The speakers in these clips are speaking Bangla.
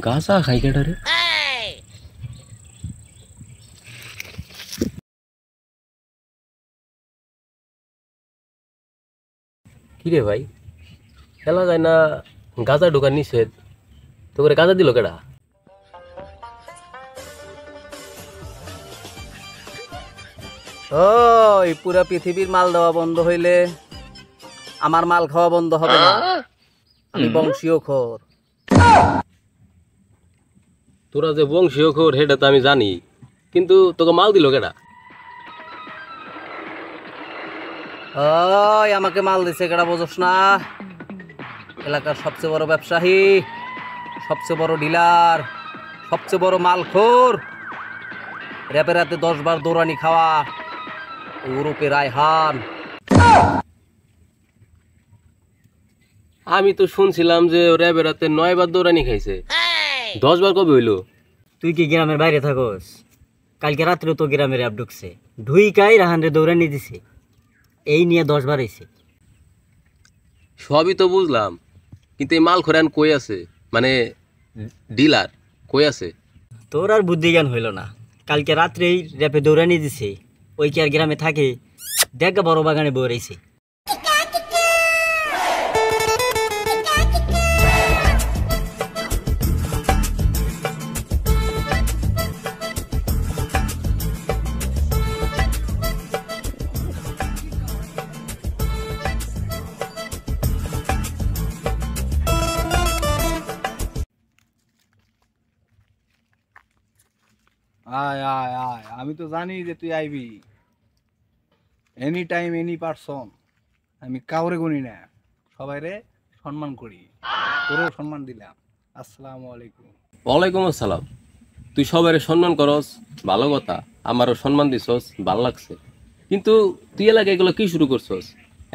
গাঁজা খাই কেটারে কিরে ভাই খেলা যায় না গাঁজা ঢোকার নিষেধ তো করে গাঁজা দিল কেডা ওই পুরা পৃথিবীর মাল দেওয়া বন্ধ হইলে আমার মাল খাওয়া বন্ধ হবে না আমি বংশীয় খোর তোরা যে বংশীয় খোর সেটা তো আমি জানি কিন্তু তোকে মাল দিল কেডা ওই আমাকে মাল দিছে কেডা বোঝস না এলাকার সবচেয়ে বড় ব্যবসায়ী সবচেয়ে বড় ডিলার সবচেয়ে বড় মালখোর র্যাপে রাতে 10 বার দৌড়ানি খাওয়া ইউরোপে রায়হান আমি তো শুনছিলাম যে র্যাবে রাতে 9 বার দৌড়ানি খাইছে 10 বার কবে হইলো তুই কি গ্রামের বাইরে থাকস কালকে রাত্রে তো গ্রামের র্যাব ঢুকছে ঢুইকাই রাহানরে দৌড়ানি দিছে এই নিয়ে 10 বার হয়েছে সবই তো বুঝলাম কিন্তু এই মাল খোরান কই আছে মানে ডিলার কই আছে তোর আর বুদ্ধি জ্ঞান হইল না কালকে রাত্রেই র্যাপে দৌড়ানি দিছে ওই কি আর গ্রামে থাকে দেখ বড় বাগানে বই রয়েছে আয় আয় আয় আমি তো জানি যে তুই আইবি এনি টাইম এনি পারসন আমি কাউরে গুনি না সবাই রে সম্মান করি তোরও সম্মান দিলাম আসসালামু আলাইকুম ওয়ালাইকুম আসসালাম তুই সবাই সম্মান করস ভালো কথা আমারও সম্মান দিছস ভালো লাগছে কিন্তু তুই এলাকায় এগুলো কি শুরু করছস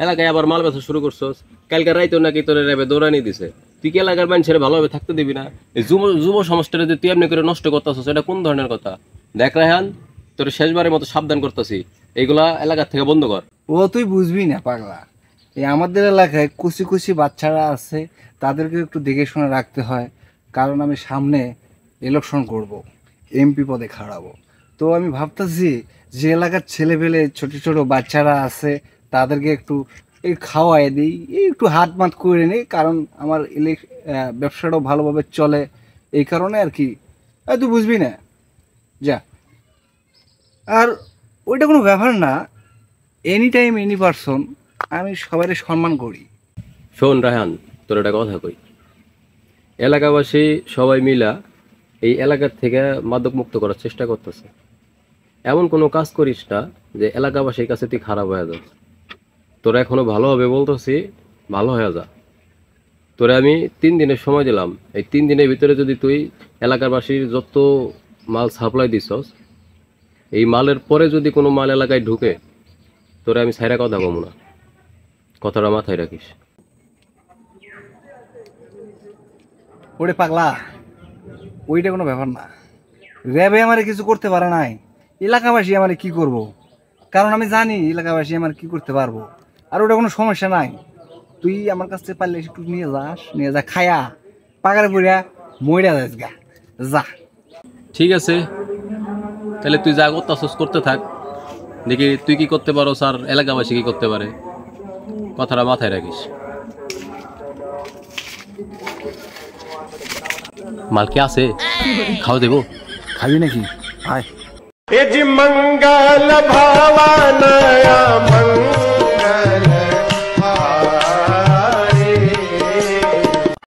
এলাকায় আবার মাল বেচা শুরু করছস কালকে রাইতো নাকি তোর র্যাবে দৌড়ানি দিছে তুই কি এলাকার মানুষের ভালোভাবে থাকতে দিবি না এই যুব সমাজটারে যে তুই এমনি করে নষ্ট করতেছস এটা কোন ধরনের কথা দেখ রায়হান তোর শেষবারের মতো সাবধান করতেছি এইগুলা এলাকার থেকে বন্ধ কর ও তুই বুঝবি না পাগলা এই আমাদের এলাকায় কুচি কুচি বাচ্চারা আছে তাদেরকে একটু দেখে শুনে রাখতে হয় কারণ আমি সামনে ইলেকশন করব এমপি পদে খাড়াবো তো আমি ভাবতেছি যে এলাকার ছেলেপেলে ছোট ছোট বাচ্চারা আছে তাদেরকে একটু এই খাওয়াই দিই একটু হাত মাত করে নিই কারণ আমার ব্যবসাটাও ভালোভাবে চলে এই কারণে আর কি তুই বুঝবি না যা আর ওইটা কোনো ব্যাপার না এনি টাইম এনি পারসন আমি সবাই সম্মান করি শোন রায়হান তোর একটা কথা কই এলাকাবাসী সবাই মিলা এই এলাকার থেকে মাদক মুক্ত করার চেষ্টা করতেছে এমন কোনো কাজ করিস না যে এলাকাবাসীর কাছে তুই খারাপ হয়ে যাস তোরা এখনো ভালোভাবে বলতেছি ভালো হয়ে যা তোরে আমি 3 দিনের সময় দিলাম এই 3 দিনের ভিতরে যদি তুই এলাকাবাসীর যত মাল সাপ্লাই দিছস এই মালের পরে যদি কোনো মাল এলাকায় ঢুকে তোরে আমি ছাইরা কথা বলবো না কথাটা মাথায় রাখিস ওরে পাগলা ওইটা কোনো ব্যাপার না র্যাবে আমারে কিছু করতে পারে নাই এলাকাবাসী আমারে কি করব কারণ আমি জানি এলাকাবাসী আমার কি করতে পারবো আর ওটা কোনো সমস্যা নাই তুই আমার কাছ থেকে পারলে একটু নিয়ে যা খায়া পাগারে পড়িয়া মইরা যাস গা যা ঠিক আছে তাহলে তুই যা করতেছস করতে থাক দেখি তুই কি করতে পারো আর এলাকাবাসী কি করতে পারে কথাটা মাথায় রাখিস মাল কি আছে খাওয়া দেবো খাবি নাকি আয় मंगल भावनया मंगल